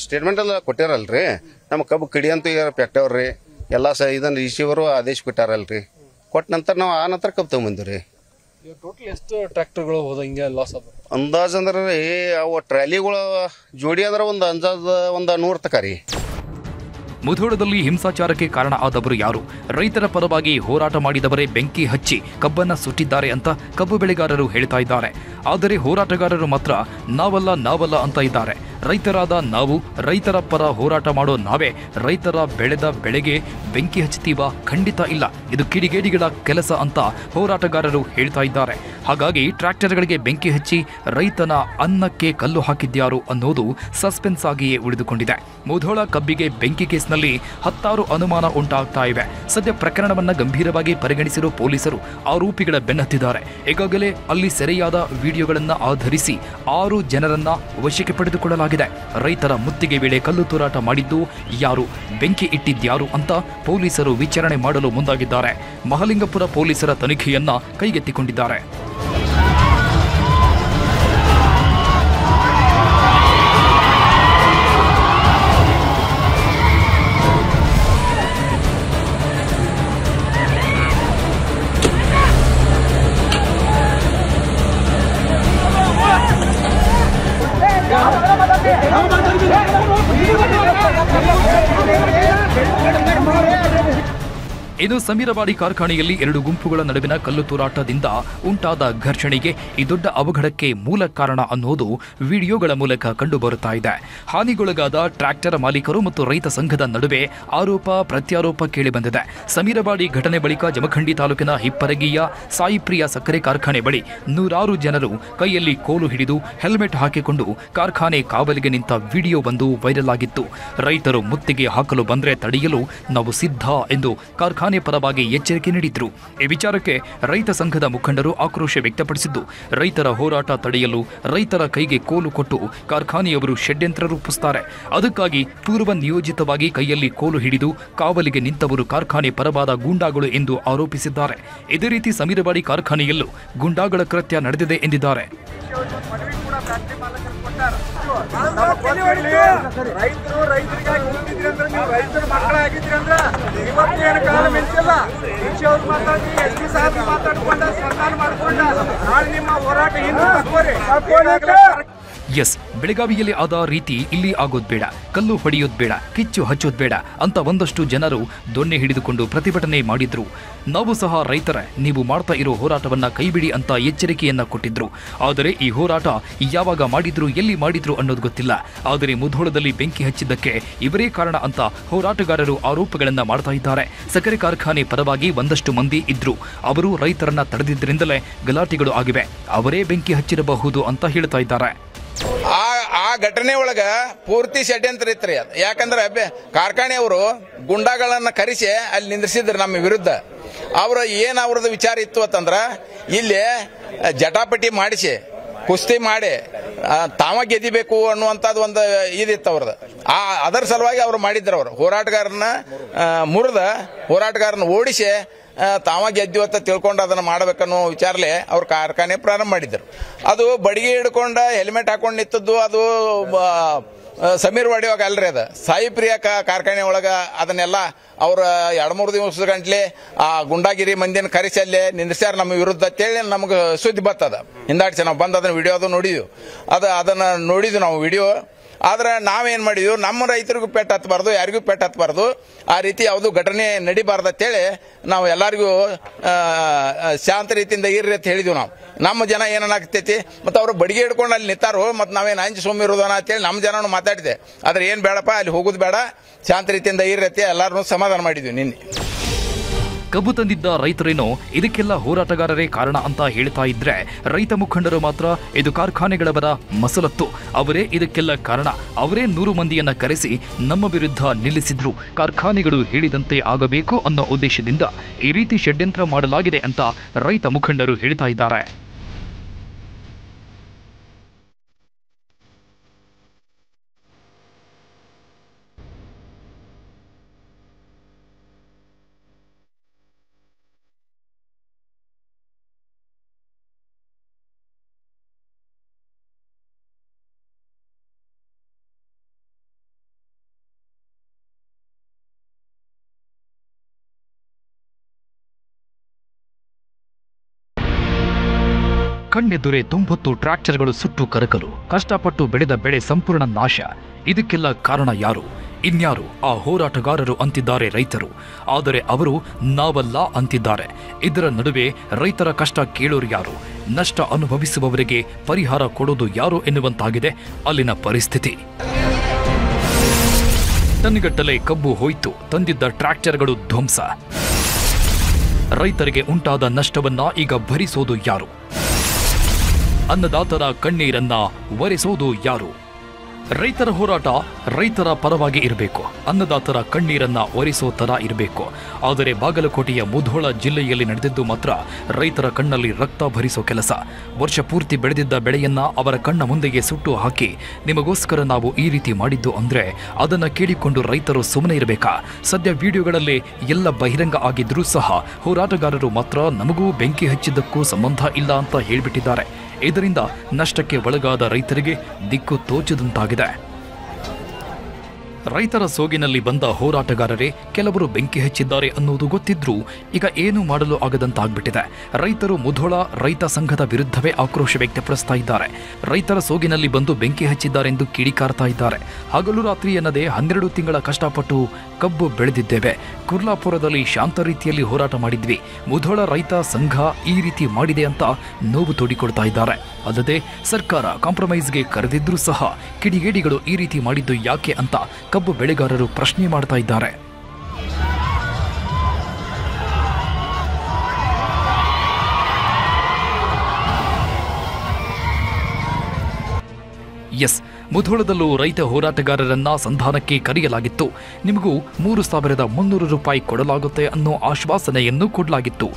ಸ್ಟೇಟ್ಮೆಂಟ್ ಎಲ್ಲ ಕೊಟ್ಟಾರಲ್ರಿ. ನಮ್ಮ ಕಬ್ಬು ಕಡಿ ಅಂತ ಫ್ಯಾಕ್ಟವ್ರಿ ಎಲ್ಲ ಇದನ್ನ ರಿಸೀವರು ಆದೇಶ ಕೊಟ್ಟಾರಲ್ರಿ. ಕೊಟ್ಟ ನಂತರ ನಾವು ಆ ನಂತರ ಕಬ್ಬು ತಗೊಂಬಂದಿವ್ರಿ. ಟೋಟಲ್ ಎಷ್ಟು ಟ್ರ್ಯಾಕ್ಟರ್ಗಳು ಹೋದ ಹಿಂಗೆ ಲಾಸ್ ಆದ? ಅಂದಾಜ್ ಅಂದ್ರೆ ಅವು ಟ್ರಾಲಿಗಳು ಜೋಡಿ ಅಂದ್ರೆ ಒಂದು ಅಂದಾಜ್ 100 ತಕ ರೀ. ಮುಧೋಳದಲ್ಲಿ ಹಿಂಸಾಚಾರಕ್ಕೆ ಕಾರಣ ಆದವರು ಯಾರು? ರೈತರ ಪರವಾಗಿ ಹೋರಾಟ ಮಾಡಿದವರೇ ಬೆಂಕಿ ಹಚ್ಚಿ ಕಬ್ಬನ್ನ ಸುಟ್ಟಿದ್ದಾರೆ ಅಂತ ಕಬ್ಬು ಬೆಳೆಗಾರರು ಹೇಳ್ತಾ ಇದ್ದಾರೆ. ಆದರೆ ಹೋರಾಟಗಾರರು ಮಾತ್ರ ನಾವಲ್ಲ ಅಂತ ಇದ್ದಾರೆ. ರೈತರಾದ ನಾವು ರೈತರ ಪರ ಹೋರಾಟ ಮಾಡೋ ನಾವೇ ರೈತರ ಬೆಳೆದ ಬೆಳೆಗೆ ಬೆಂಕಿ ಹಚ್ಚುತ್ತೀವಾ? ಖಂಡಿತ ಇಲ್ಲ. ಇದು ಕಿಡಿಗೇಡಿಗಳ ಕೆಲಸ ಅಂತ ಹೋರಾಟಗಾರರು ಹೇಳ್ತಾ ಇದ್ದಾರೆ. ಹಾಗಾಗಿ ಟ್ರ್ಯಾಕ್ಟರ್ಗಳಿಗೆ ಬೆಂಕಿ ಹಚ್ಚಿ ರೈತನ ಅನ್ನಕ್ಕೆ ಕಲ್ಲು ಹಾಕಿದ್ಯಾರು ಅನ್ನೋದು ಸಸ್ಪೆನ್ಸ್ ಆಗಿಯೇ ಉಳಿದುಕೊಂಡಿದೆ. ಮುಧೋಳ ಕಬ್ಬಿಗೆ ಬೆಂಕಿ ಕೇಸ್ನಲ್ಲಿ 10 ಅನುಮಾನ ಉಂಟಾಗ್ತಾ ಇವೆ. ಸದ್ಯ ಪ್ರಕರಣವನ್ನ ಗಂಭೀರವಾಗಿ ಪರಿಗಣಿಸಿರುವ ಪೊಲೀಸರು ಆರೋಪಿಗಳ ಬೆನ್ನತ್ತಿದ್ದಾರೆ. ಈಗಾಗಲೇ ಅಲ್ಲಿ ಸೆರೆಯಾದ ವಿಡಿಯೋಗಳನ್ನ ಆಧರಿಸಿ 6 ಜನರನ್ನ ವಶಕ್ಕೆ ಪಡೆದುಕೊಳ್ಳಲಾಗಿದೆ. ರೈತರ ಮುತ್ತಿಗೆ ವೇಳೆ ಕಲ್ಲು ತೂರಾಟ ಮಾಡಿದ್ದು ಯಾರು, ಬೆಂಕಿ ಇಟ್ಟಿದ್ಯಾರು ಅಂತ ಪೊಲೀಸರು ವಿಚಾರಣೆ ಮಾಡಲು ಮುಂದಾಗಿದ್ದಾರೆ. ಮಹಲಿಂಗಪುರ ಪೊಲೀಸರ ತನಿಖೆಯನ್ನ ಕೈಗೆತ್ತಿಕೊಂಡಿದ್ದಾರೆ. ಇನ್ನು ಸಮೀರವಾಡಿ ಕಾರ್ಖಾನೆಯಲ್ಲಿ 2 ಗುಂಪುಗಳ ನಡುವಿನ ಕಲ್ಲು ತೂರಾಟದಿಂದ ಉಂಟಾದ ಘರ್ಷಣೆಗೆ ಈ ದೊಡ್ಡ ಅವಘಡಕ್ಕೆ ಮೂಲ ಕಾರಣ ಅನ್ನೋದು ವಿಡಿಯೋಗಳ ಮೂಲಕ ಕಂಡುಬರುತ್ತಾ ಇದೆ. ಹಾನಿಗೊಳಗಾದ ಟ್ರ್ಯಾಕ್ಟರ್ ಮಾಲೀಕರು ಮತ್ತು ರೈತ ಸಂಘದ ನಡುವೆ ಆರೋಪ ಪ್ರತ್ಯಾರೋಪ ಕೇಳಿಬಂದಿದೆ. ಸಮೀರವಾಡಿ ಘಟನೆ ಬಳಿಕ ಜಮಖಂಡಿ ತಾಲೂಕಿನ ಹಿಪ್ಪರಗಿಯ ಸಾಯಿಪ್ರಿಯ ಸಕ್ಕರೆ ಕಾರ್ಖಾನೆ ಬಳಿ ನೂರಾರು ಜನರು ಕೈಯಲ್ಲಿ ಕೋಲು ಹಿಡಿದು ಹೆಲ್ಮೆಟ್ ಹಾಕಿಕೊಂಡು ಕಾರ್ಖಾನೆ ಕಾವಲಿಗೆ ನಿಂತ ವಿಡಿಯೋ ಬಂದು ವೈರಲ್ ಆಗಿತ್ತು. ರೈತರು ಮುತ್ತಿಗೆ ಹಾಕಲು ಬಂದ್ರೆ ತಡೆಯಲು ನಾವು ಸಿದ್ಧ ಎಂದು ಕಾರ್ಖಾನೆ ಪರವಾಗಿ ಎಚ್ಚರಿಕೆ ನೀಡಿದ್ರು. ಈ ವಿಚಾರಕ್ಕೆ ರೈತ ಸಂಘದ ಮುಖಂಡರು ಆಕ್ರೋಶ ವ್ಯಕ್ತಪಡಿಸಿದ್ದು, ರೈತರ ಹೋರಾಟ ತಡೆಯಲು ರೈತರ ಕೈಗೆ ಕೋಲು ಕೊಟ್ಟು ಕಾರ್ಖಾನೆಯವರು ಷಡ್ಯಂತ್ರ ರೂಪಿಸುತ್ತಾರೆ. ಅದಕ್ಕಾಗಿ ಪೂರ್ವ ನಿಯೋಜಿತವಾಗಿ ಕೈಯಲ್ಲಿ ಕೋಲು ಹಿಡಿದು ಕಾವಲಿಗೆ ನಿಂತವರು ಕಾರ್ಖಾನೆ ಪರವಾದ ಗೂಂಡಾಗಳು ಎಂದು ಆರೋಪಿಸಿದ್ದಾರೆ. ಇದೇ ರೀತಿ ಸಮೀರವಾಡಿ ಕಾರ್ಖಾನೆಯಲ್ಲೂ ಗೂಂಡಾಗಳ ಕೃತ್ಯ ನಡೆದಿದೆ ಎಂದಿದ್ದಾರೆ. ರೈತರು ರೈತರಿಗಾಗಿ ಹುಟ್ಟಿದ್ರಿ ಅಂದ್ರೆ ನೀವು ರೈತರ ಮಕ್ಕಳಾಗಿದ್ರಿ ಅಂದ್ರೆ ಇವತ್ತೇನು ಕಾಲ ಮಿಂಚಿಲ್ಲ. ಶಿಕ್ಷೆಯವ್ರು ಮಾತಾಡಿ ಎಸ್ ಪಿ ಸಾಹೇಬ್ ಮಾತಾಡ್ಕೊಂಡ ಸಂಧಾನ ಮಾಡ್ಕೊಂಡ ನಾಳೆ ನಿಮ್ಮ ಹೋರಾಟ ಹಿಂದೆ ತಕ್ಕೋರಿ. ಎಸ್, ಬೆಳಗಾವಿಯಲ್ಲಿ ಆದ ರೀತಿ ಇಲ್ಲಿ ಆಗೋದ್ ಬೇಡ, ಕಲ್ಲು ಹೊಡೆಯೋದ್ ಬೇಡ, ಕಿಚ್ಚು ಹಚ್ಚೋದ್ ಬೇಡ ಅಂತ ಒಂದಷ್ಟು ಜನರು ದೊಣ್ಣೆ ಹಿಡಿದುಕೊಂಡು ಪ್ರತಿಭಟನೆ ಮಾಡಿದ್ರು. ನಾವು ಸಹ ರೈತರ ನೀವು ಮಾಡ್ತಾ ಇರೋ ಹೋರಾಟವನ್ನ ಕೈಬಿಡಿ ಅಂತ ಎಚ್ಚರಿಕೆಯನ್ನ ಕೊಟ್ಟಿದ್ರು. ಆದರೆ ಈ ಹೋರಾಟ ಯಾವಾಗ ಮಾಡಿದ್ರು, ಎಲ್ಲಿ ಮಾಡಿದ್ರು ಅನ್ನೋದು ಗೊತ್ತಿಲ್ಲ. ಆದರೆ ಮುಧೋಳದಲ್ಲಿ ಬೆಂಕಿ ಹಚ್ಚಿದ್ದಕ್ಕೆ ಇವರೇ ಕಾರಣ ಅಂತ ಹೋರಾಟಗಾರರು ಆರೋಪಗಳನ್ನ ಮಾಡ್ತಾ ಇದ್ದಾರೆ. ಸಕ್ಕರೆ ಕಾರ್ಖಾನೆ ಪರವಾಗಿ ಒಂದಷ್ಟು ಮಂದಿ ಇದ್ರು. ಅವರು ರೈತರನ್ನ ತಡೆದಿದ್ದರಿಂದಲೇ ಗಲಾಟೆಗಳು ಆಗಿವೆ. ಅವರೇ ಬೆಂಕಿ ಹಚ್ಚಿರಬಹುದು ಅಂತ ಹೇಳ್ತಾ ಇದ್ದಾರೆ. ಆ ಘಟನೆ ಒಳಗ ಪೂರ್ತಿ ಷಡ್ಯಂತ್ರ ಇತ್ರಿ. ಯಾಕಂದ್ರೆ ಕಾರ್ಖಾನೆಯವರು ಗುಂಡಾಗಳನ್ನ ಕರೆಸಿ ಅಲ್ಲಿ ನಿಂದ್ರಿಸಿದ್ರು ನಮ್ಮ ವಿರುದ್ಧ. ಅವ್ರದ್ದು ವಿಚಾರ ಇತ್ತು ಅಂತಂದ್ರ ಇಲ್ಲಿ ಜಟಾಪಟಿ ಮಾಡಿಸಿ ಕುಸ್ತಿ ಮಾಡಿ ತಾವ ಗೆದಿಬೇಕು ಅನ್ನುವಂಥದ್ದು ಒಂದು ಇದಿತ್ತು ಅವ್ರದ್ದು. ಅದರ ಸಲುವಾಗಿ ಅವ್ರು ಮಾಡಿದ್ರು. ಅವರು ಹೋರಾಟಗಾರನ ಹೋರಾಟಗಾರನ ಓಡಿಸಿ ತಾವ ಗೆದ್ದು ಅಂತ ತಿಳ್ಕೊಂಡು ಅದನ್ನು ಮಾಡಬೇಕನ್ನೋ ವಿಚಾರಲೆ ಅವ್ರ ಕಾರ್ಖಾನೆ ಪ್ರಾರಂಭ ಮಾಡಿದ್ರು. ಅದು ಬಡಿಗೆ ಹಿಡ್ಕೊಂಡ ಹೆಲ್ಮೆಟ್ ಹಾಕೊಂಡು ನಿಂತದ್ದು ಅದು ಸಮೀರವಾಡಿ ಒಳಗೆ ಅಲ್ರಿ. ಅದು ಸಾಯಿಪ್ರಿಯ ಕಾರ್ಖಾನೆ ಒಳಗ ಅದನ್ನೆಲ್ಲ ಅವ್ರ 2-3 ದಿವಸದ ಗಂಟ್ಲೆ ಆ ಗುಂಡಾಗಿರಿ ಮಂದಿನ ಕರೆಸಿ ಅಲ್ಲೇ ನಿಂದಿಸ್ಯಾರ ನಮ್ಮ ವಿರುದ್ಧ ಅಂತೇಳಿ ನಮ್ಗೆ ಸುದ್ದಿ ಬರ್ತದ. ಹಿಂದಾಡ್ಸಿ ನಾವು ಬಂದು ಅದನ್ನ ವಿಡಿಯೋ ಅದು ನೋಡಿದ್ವಿ. ಅದನ್ನ ನೋಡಿದ್ವಿ ನಾವು ವಿಡಿಯೋ. ಆದ್ರೆ ನಾವೇನ್ ಮಾಡಿದ್ವಿ, ನಮ್ಮ ರೈತರಿಗೂ ಪೆಟ್ಟು ಹತ್ತಬಾರ್ದು, ಯಾರಿಗೂ ಪೆಟ್ಟು ಹತ್ತಬಾರ್ದು, ಆ ರೀತಿ ಯಾವುದು ಘಟನೆ ನಡಿಬಾರ್ದು ಅಂತೇಳಿ ನಾವು ಎಲ್ಲರಿಗೂ ಶಾಂತ ರೀತಿಯಿಂದ ಇರ್ರಿ ಅಂತ ಹೇಳಿದ್ವಿ. ನಮ್ಮ ಜನ ಏನಾಗ್ತೈತಿ ಮತ್ತು ಅವರು ಬಡಿಗೆ ಹಿಡ್ಕೊಂಡು ಅಲ್ಲಿ ನಿಂತಾರು, ಮತ್ತು ನಾವೇನು ಅಂಜಿ ಸೋಮಿರೋದನ ಅಂತೇಳಿ ನಮ್ಮ ಜನನು ಮಾತಾಡಿದೆ. ಆದ್ರೆ ಏನು ಬೇಡಪ್ಪ, ಅಲ್ಲಿ ಹೋಗೋದು ಬೇಡ, ಶಾಂತ ರೀತಿಯಿಂದ ಇರ್ರಿ ಅಂತ ಎಲ್ಲರೂ ಸಮಾಧಾನ ಮಾಡಿದ್ವಿ ನಿನ್ನೆ. ಕಬ್ಬು ತಂದಿದ್ದ ರೈತರೇನೋ ಇದಕ್ಕೆಲ್ಲ ಹೋರಾಟಗಾರರೇ ಕಾರಣ ಅಂತ ಹೇಳ್ತಾ ಇದ್ರೆ, ರೈತ ಮುಖಂಡರು ಮಾತ್ರ ಇದು ಕಾರ್ಖಾನೆಗಳವರ ಮಸಲತ್ತು, ಅವರೇ ಇದಕ್ಕೆಲ್ಲ ಕಾರಣ, ಅವರೇ 100 ಮಂದಿಯನ್ನ ಕರೆಸಿ ನಮ್ಮ ವಿರುದ್ಧ ನಿಲ್ಲಿಸಿದ್ರು, ಕಾರ್ಖಾನೆಗಳು ಹೇಳಿದಂತೆ ಆಗಬೇಕು ಅನ್ನೋ ಉದ್ದೇಶದಿಂದ ಈ ರೀತಿ ಷಡ್ಯಂತ್ರ ಮಾಡಲಾಗಿದೆ ಅಂತ ರೈತ ಮುಖಂಡರು ಹೇಳ್ತಾ ಇದ್ದಾರೆ. ಕಣ್ಣೆದುರೆ 90 ಟ್ರ್ಯಾಕ್ಟರ್ಗಳು ಸುಟ್ಟು ಕರಕಲು, ಕಷ್ಟಪಟ್ಟು ಬೆಳೆದ ಬೆಳೆ ಸಂಪೂರ್ಣ ನಾಶ. ಇದಕ್ಕೆಲ್ಲ ಕಾರಣ ಯಾರು? ಇನ್ಯಾರು? ಆ ಹೋರಾಟಗಾರರು ಅಂತಿದ್ದಾರೆ ರೈತರು. ಆದರೆ ಅವರು ನಾವಲ್ಲ ಅಂತಿದ್ದಾರೆ. ಇದರ ನಡುವೆ ರೈತರ ಕಷ್ಟ ಕೇಳೋರು ಯಾರು? ನಷ್ಟ ಅನುಭವಿಸುವವರಿಗೆ ಪರಿಹಾರ ಕೊಡೋದು ಯಾರು ಎನ್ನುವಂತಾಗಿದೆ ಅಲ್ಲಿನ ಪರಿಸ್ಥಿತಿ. ಟನ್ಗಟ್ಟಲೆ ಕಬ್ಬು ಹೋಯ್ತು, ತಂದಿದ್ದ ಟ್ರ್ಯಾಕ್ಟರ್ಗಳು ಧ್ವಂಸ. ರೈತರಿಗೆ ಉಂಟಾದ ನಷ್ಟವನ್ನ ಈಗ ಭರಿಸೋದು ಯಾರು? ಅನ್ನದಾತರ ಕಣ್ಣೀರನ್ನ ಒರೆಸೋದು ಯಾರು? ರೈತರ ಹೋರಾಟ ರೈತರ ಪರವಾಗಿ ಇರಬೇಕು, ಅನ್ನದಾತರ ಕಣ್ಣೀರನ್ನ ಒರೆಸೋ ತರ ಇರಬೇಕು. ಆದರೆ ಬಾಗಲಕೋಟೆಯ ಮುಧೋಳ ಜಿಲ್ಲೆಯಲ್ಲಿ ನಡೆದಿದ್ದು ಮಾತ್ರ ರೈತರ ಕಣ್ಣಲ್ಲಿ ರಕ್ತ ಭರಿಸೋ ಕೆಲಸ. ವರ್ಷ ಪೂರ್ತಿ ಬೆಳೆದಿದ್ದ ಬೆಳೆಯನ್ನ ಅವರ ಕಣ್ಣ ಮುಂದೆಗೆ ಸುಟ್ಟು ಹಾಕಿ ನಿಮಗೋಸ್ಕರ ನಾವು ಈ ರೀತಿ ಮಾಡಿದ್ದು ಅಂದ್ರೆ ಅದನ್ನ ಕೇಳಿಕೊಂಡು ರೈತರು ಸುಮ್ಮನೆ ಇರಬೇಕಾ? ಸದ್ಯ ವಿಡಿಯೋಗಳಲ್ಲಿ ಎಲ್ಲ ಬಹಿರಂಗ ಆಗಿದ್ರೂ ಸಹ ಹೋರಾಟಗಾರರು ಮಾತ್ರ ನಮಗೂ ಬೆಂಕಿ ಹಚ್ಚಿದ್ದಕ್ಕೂ ಸಂಬಂಧ ಇಲ್ಲ ಅಂತ ಹೇಳ್ಬಿಟ್ಟಿದ್ದಾರೆ. ಇದರಿಂದ ನಷ್ಟಕ್ಕೆ ಒಳಗಾದ ರೈತರಿಗೆ ದಿಕ್ಕು ತೋಚದಂತಾಗಿದೆ. ರೈತರ ಸೋಗಿನಲ್ಲಿ ಬಂದ ಹೋರಾಟಗಾರರೇ ಕೆಲವರು ಬೆಂಕಿ ಹಚ್ಚಿದ್ದಾರೆ ಅನ್ನೋದು ಗೊತ್ತಿದ್ರೂ ಈಗ ಏನು ಮಾಡಲು ಆಗದಂತಾಗ್ಬಿಟ್ಟಿದೆ. ರೈತರು ಮುಧೋಳ ರೈತ ಸಂಘದ ವಿರುದ್ಧವೇ ಆಕ್ರೋಶ ವ್ಯಕ್ತಪಡಿಸ್ತಾ ಇದ್ದಾರೆ. ರೈತರ ಸೋಗಿನಲ್ಲಿ ಬಂದು ಬೆಂಕಿ ಹಚ್ಚಿದ್ದಾರೆಂದು ಕಿಡಿಕಾರ್ತಾ ಇದ್ದಾರೆ. ಹಗಲು ರಾತ್ರಿ ಎನ್ನದೆ 12 ತಿಂಗಳ ಕಷ್ಟಪಟ್ಟು ಕಬ್ಬು ಬೆಳೆದಿದ್ದೇವೆ. ಕುರ್ಲಾಪುರದಲ್ಲಿ ಶಾಂತ ರೀತಿಯಲ್ಲಿ ಹೋರಾಟ ಮಾಡಿದ್ವಿ. ಮುಧೋಳ ರೈತ ಸಂಘ ಈ ರೀತಿ ಮಾಡಿದೆ ಅಂತ ನೋವು ತೋಡಿಕೊಡ್ತಾ ಇದ್ದಾರೆ. ಅಲ್ಲದೆ ಸರ್ಕಾರ ಕಾಂಪ್ರಮೈಸ್ಗೆ ಕರೆದಿದ್ರೂ ಸಹ ಕಿಡಿಗೇಡಿಗಳು ಈ ರೀತಿ ಮಾಡಿದ್ದು ಯಾಕೆ ಅಂತ ಕಬ್ಬು ಬೆಳೆಗಾರರು ಪ್ರಶ್ನೆ ಮಾಡ್ತಾ ಇದ್ದಾರೆ. ಎಸ್, ಮುಧೋಳದಲ್ಲೂ ರೈತ ಹೋರಾಟಗಾರರನ್ನ ಸಂಧಾನಕ್ಕೆ ಕರೆಯಲಾಗಿತ್ತು. ನಿಮಗೂ 3,300 ರೂಪಾಯಿ ಕೊಡಲಾಗುತ್ತೆ ಅನ್ನೋ ಆಶ್ವಾಸನೆಯನ್ನು ಕೊಡಲಾಗಿತ್ತು.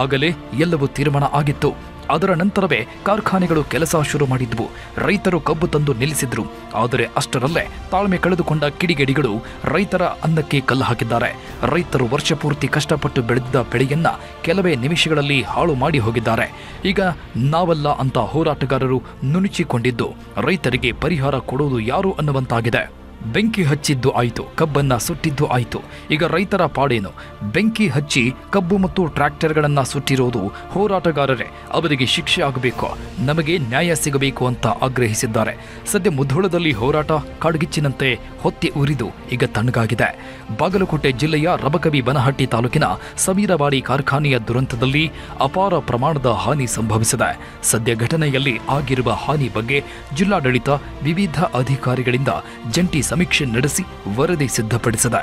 ಆಗಲೇ ಎಲ್ಲವೂ ತೀರ್ಮಾನ ಆಗಿತ್ತು. ಅದರ ನಂತರವೇ ಕಾರ್ಖಾನೆಗಳು ಕೆಲಸ ಶುರು ಮಾಡಿದ್ವು. ರೈತರು ಕಬ್ಬು ತಂದು ನಿಲ್ಲಿಸಿದ್ರು. ಆದರೆ ಅಷ್ಟರಲ್ಲೇ ತಾಳ್ಮೆ ಕಳೆದುಕೊಂಡ ಕಿಡಿಗೇಡಿಗಳು ರೈತರ ಅನ್ನಕ್ಕೆ ಕಲ್ಲು ಹಾಕಿದ್ದಾರೆ. ರೈತರು ವರ್ಷಪೂರ್ತಿ ಕಷ್ಟಪಟ್ಟು ಬೆಳೆದಿದ್ದ ಬೆಳೆಯನ್ನ ಕೆಲವೇ ನಿಮಿಷಗಳಲ್ಲಿ ಹಾಳು ಮಾಡಿ ಹೋಗಿದ್ದಾರೆ. ಈಗ ನಾವಲ್ಲ ಅಂತ ಹೋರಾಟಗಾರರು ನುಣುಚಿಕೊಂಡಿದ್ದು ರೈತರಿಗೆ ಪರಿಹಾರ ಕೊಡುವುದು ಯಾರು ಅನ್ನುವಂತಾಗಿದೆ. ಬೆಂಕಿ ಹಚ್ಚಿದ್ದು ಆಯಿತು, ಕಬ್ಬನ್ನ ಸುಟ್ಟಿದ್ದು ಆಯಿತು. ಈಗ ರೈತರ ಪಾಡೇನು? ಬೆಂಕಿ ಹಚ್ಚಿ ಕಬ್ಬು ಮತ್ತು ಟ್ರ್ಯಾಕ್ಟರ್ಗಳನ್ನ ಸುಟ್ಟಿರೋದು ಹೋರಾಟಗಾರರೇ. ಅವರಿಗೆ ಶಿಕ್ಷೆ ಆಗಬೇಕು, ನಮಗೆ ನ್ಯಾಯ ಸಿಗಬೇಕು ಅಂತ ಆಗ್ರಹಿಸಿದ್ದಾರೆ. ಸದ್ಯ ಮುಧೋಳದಲ್ಲಿ ಹೋರಾಟ ಕಾಡ್ಗಿಚ್ಚಿನಂತೆ ಹೊತ್ತಿ ಉರಿದು ಈಗ ತಣ್ಣಗಾಗಿದೆ. ಬಾಗಲಕೋಟೆ ಜಿಲ್ಲೆಯ ರಬಕವಿ ಬನಹಟ್ಟಿ ತಾಲೂಕಿನ ಸಮೀರವಾಡಿ ಕಾರ್ಖಾನೆಯ ದುರಂತದಲ್ಲಿ ಅಪಾರ ಪ್ರಮಾಣದ ಹಾನಿ ಸಂಭವಿಸಿದೆ. ಸದ್ಯ ಘಟನೆಯಲ್ಲಿ ಆಗಿರುವ ಹಾನಿ ಬಗ್ಗೆ ಜಿಲ್ಲಾಡಳಿತ ವಿವಿಧ ಅಧಿಕಾರಿಗಳಿಂದ ಜಂಟಿ ಸಮೀಕ್ಷೆ ನಡೆಸಿ ವರದಿ ಸಿದ್ಧಪಡಿಸಿದೆ.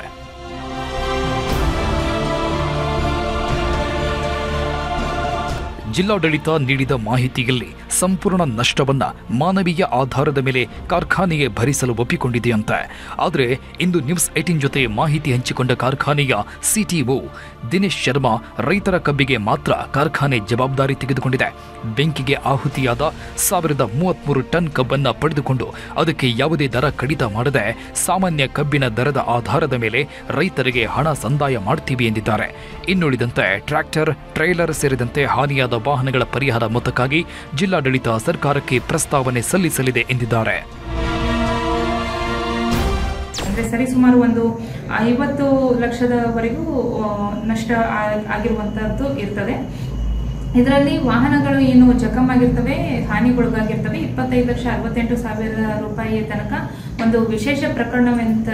ಜಿಲ್ಲಾಡಳಿತ ನೀಡಿದ ಮಾಹಿತಿಯಲ್ಲಿ ಸಂಪೂರ್ಣ ನಷ್ಟವನ್ನ ಮಾನವೀಯ ಆಧಾರದ ಮೇಲೆ ಕಾರ್ಖಾನೆಗೆ ಭರಿಸಲು ಒಪ್ಪಿಕೊಂಡಿದೆಯಂತೆ. ಆದರೆ ಇಂದು ನ್ಯೂಸ್ 18 ಜೊತೆ ಮಾಹಿತಿ ಹಂಚಿಕೊಂಡ ಕಾರ್ಖಾನೆಯ ಸಿಟಿಒ ದಿನೇಶ್ ಶರ್ಮಾ ರೈತರ ಕಬ್ಬಿಗೆ ಮಾತ್ರ ಕಾರ್ಖಾನೆ ಜವಾಬ್ದಾರಿ ತೆಗೆದುಕೊಂಡಿದೆ. ಬೆಂಕಿಗೆ ಆಹುತಿಯಾದ 1033 ಟನ್ ಕಬ್ಬನ್ನ ಪಡೆದುಕೊಂಡು ಅದಕ್ಕೆ ಯಾವುದೇ ದರ ಕಡಿತ ಮಾಡದೆ ಸಾಮಾನ್ಯ ಕಬ್ಬಿನ ದರದ ಆಧಾರದ ಮೇಲೆ ರೈತರಿಗೆ ಹಣ ಸಂದಾಯ ಮಾಡ್ತೀವಿ ಎಂದಿದ್ದಾರೆ. ಇನ್ನುಳಿದಂತೆ ಟ್ರ್ಯಾಕ್ಟರ್, ಟ್ರೈಲರ್ ಸೇರಿದಂತೆ ಹಾನಿಯಾದ ವಾಹನಗಳ ಪರಿಹಾರ ಮೊತ್ತಕ್ಕಾಗಿ ಜಿಲ್ಲಾಡಳಿತ ಸರ್ಕಾರಕ್ಕೆ ಪ್ರಸ್ತಾವನೆ ಸಲ್ಲಿಸಲಿದೆ ಎಂದಿದ್ದಾರೆ. ಸರಿಸುಮಾರು ಒಂದು 50 ಲಕ್ಷದವರೆಗೂ ನಷ್ಟ ಆಗಿರುವಂತದ್ದು ಇರ್ತದೆ. ಇದರಲ್ಲಿ ವಾಹನಗಳು ಏನು ಜಖಮಾಗಿರ್ತವೆ, ಹಾನಿಗೊಳಗಾಗಿರ್ತವೆ. 25,68,000 ರೂಪಾಯಿ ತನಕ ಒಂದು ವಿಶೇಷ ಪ್ರಕರಣವೆಂತ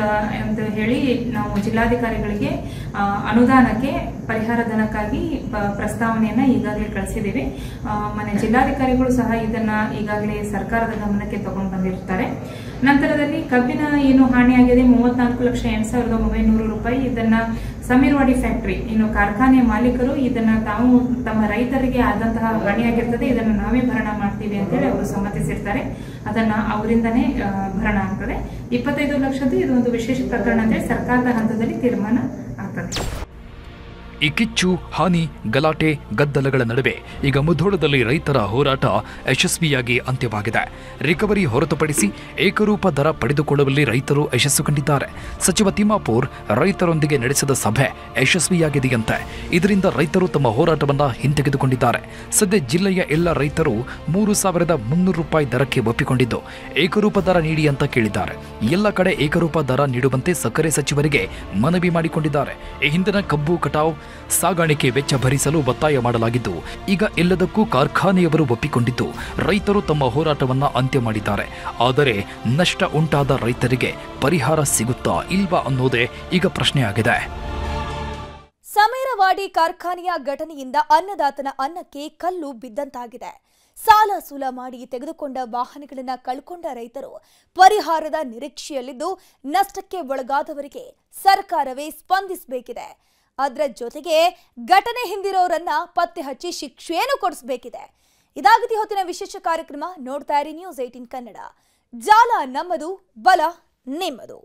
ಹೇಳಿ ನಾವು ಜಿಲ್ಲಾಧಿಕಾರಿಗಳಿಗೆ ಅನುದಾನಕ್ಕೆ ಪರಿಹಾರ ಧನಕ್ಕಾಗಿ ಪ್ರಸ್ತಾವನೆಯನ್ನ ಈಗಾಗಲೇ ಕಳಿಸಿದ್ದೀವಿ. ಮನೆ ಜಿಲ್ಲಾಧಿಕಾರಿಗಳು ಸಹ ಇದನ್ನ ಈಗಾಗಲೇ ಸರ್ಕಾರದ ಗಮನಕ್ಕೆ ತಗೊಂಡು ಬಂದಿರ್ತಾರೆ. ನಂತರದಲ್ಲಿ ಕಬ್ಬಿನ ಏನು ಹಾನಿಯಾಗಿದೆ 34,08,900 ರೂಪಾಯಿ. ಇದನ್ನ ಸಮೀರ್ವಾಡಿ ಫ್ಯಾಕ್ಟರಿ ಇನ್ನು ಕಾರ್ಖಾನೆ ಮಾಲೀಕರು ಇದನ್ನ ತಾವು ತಮ್ಮ ರೈತರಿಗೆ ಆದಂತಹ ಹಾನಿಯಾಗಿರ್ತದೆ, ಇದನ್ನು ನಾವೇ ಭರಣ ಮಾಡ್ತೀವಿ ಅಂತ ಹೇಳಿ ಅವರು ಸಮ್ಮತಿಸಿರ್ತಾರೆ. ಅದನ್ನ ಅವರಿಂದನೇ ಭರಣ ಆಗ್ತದೆ. 25 ಲಕ್ಷದ್ದು ಇದು ಒಂದು ವಿಶೇಷ ಪ್ರಕರಣ ಅಂತ ಹೇಳಿ ಸರ್ಕಾರದ ಹಂತದಲ್ಲಿ ತೀರ್ಮಾನ ಆಗ್ತದೆ. ಈ ಕಿಚ್ಚು, ಹಾನಿ, ಗಲಾಟೆ, ಗದ್ದಲಗಳ ನಡುವೆ ಈಗ ಮುಧೋಳದಲ್ಲಿ ರೈತರ ಹೋರಾಟ ಯಶಸ್ವಿಯಾಗಿ ಅಂತ್ಯವಾಗಿದೆ. ರಿಕವರಿ ಹೊರತುಪಡಿಸಿ ಏಕರೂಪ ದರ ಪಡೆದುಕೊಳ್ಳುವಲ್ಲಿ ರೈತರು ಯಶಸ್ಸು ಕಂಡಿದ್ದಾರೆ. ಸಚಿವ ತಿಮ್ಮಾಪುರ್ ರೈತರೊಂದಿಗೆ ನಡೆಸಿದ ಸಭೆ ಯಶಸ್ವಿಯಾಗಿದೆಯಂತೆ. ಇದರಿಂದ ರೈತರು ತಮ್ಮ ಹೋರಾಟವನ್ನು ಹಿಂತೆಗೆದುಕೊಂಡಿದ್ದಾರೆ. ಸದ್ಯ ಜಿಲ್ಲೆಯ ಎಲ್ಲ ರೈತರು 3,300 ರೂಪಾಯಿ ದರಕ್ಕೆ ಒಪ್ಪಿಕೊಂಡಿದ್ದು ಏಕರೂಪ ದರ ನೀಡಿ ಅಂತ ಕೇಳಿದ್ದಾರೆ. ಎಲ್ಲ ಕಡೆ ಏಕರೂಪ ದರ ನೀಡುವಂತೆ ಸಕ್ಕರೆ ಸಚಿವರಿಗೆ ಮನವಿ ಮಾಡಿಕೊಂಡಿದ್ದಾರೆ. ಈ ಹಿಂದಿನ ಕಬ್ಬು ಕಟಾವ್, ಸಾಗಾಣಿಕೆ ವೆಚ್ಚ ಭರಿಸಲು ಒತ್ತಾಯ ಮಾಡಲಾಗಿದ್ದು ಈಗ ಎಲ್ಲದಕ್ಕೂ ಕಾರ್ಖಾನೆಯವರು ಒಪ್ಪಿಕೊಂಡಿದ್ದು ರೈತರು ತಮ್ಮ ಹೋರಾಟವನ್ನ ಅಂತ್ಯ ಮಾಡಿದ್ದಾರೆ. ಆದರೆ ನಷ್ಟ ಉಂಟಾದ ರೈತರಿಗೆ ಪರಿಹಾರ ಸಿಗುತ್ತಾ ಇಲ್ವಾ ಅನ್ನೋದೇ ಈಗ ಪ್ರಶ್ನೆಯಾಗಿದೆ. ಸಮೀರವಾಡಿ ಕಾರ್ಖಾನೆಯ ಘಟನೆಯಿಂದ ಅನ್ನದಾತನ ಅನ್ನಕ್ಕೆ ಕಲ್ಲು ಬಿದ್ದಂತಾಗಿದೆ. ಸಾಲ ಸೂಲ ಮಾಡಿ ತೆಗೆದುಕೊಂಡ ವಾಹನಗಳನ್ನು ಕಳ್ಕೊಂಡ ರೈತರು ಪರಿಹಾರದ ನಿರೀಕ್ಷೆಯಲ್ಲಿದ್ದು ನಷ್ಟಕ್ಕೆ ಒಳಗಾದವರಿಗೆ ಸರ್ಕಾರವೇ ಸ್ಪಂದಿಸಬೇಕಿದೆ. ಅದರ ಜೊತೆಗೆ ಘಟನೆ ಹಿಂದಿರೋರನ್ನ ಪತ್ತೆ ಹಚ್ಚಿ ಶಿಕ್ಷೆಯನ್ನು ಕೊಡಿಸಬೇಕಿದೆ. ಇದಾಗಿದೆ ಹೊತ್ತಿನ ವಿಶೇಷ ಕಾರ್ಯಕ್ರಮ. ನೋಡ್ತಾ ಇರಿ ನ್ಯೂಸ್ 18 ಕನ್ನಡ. ಜಾಲ ನಮ್ಮದು, ಬಲ ನಿಮ್ಮದು.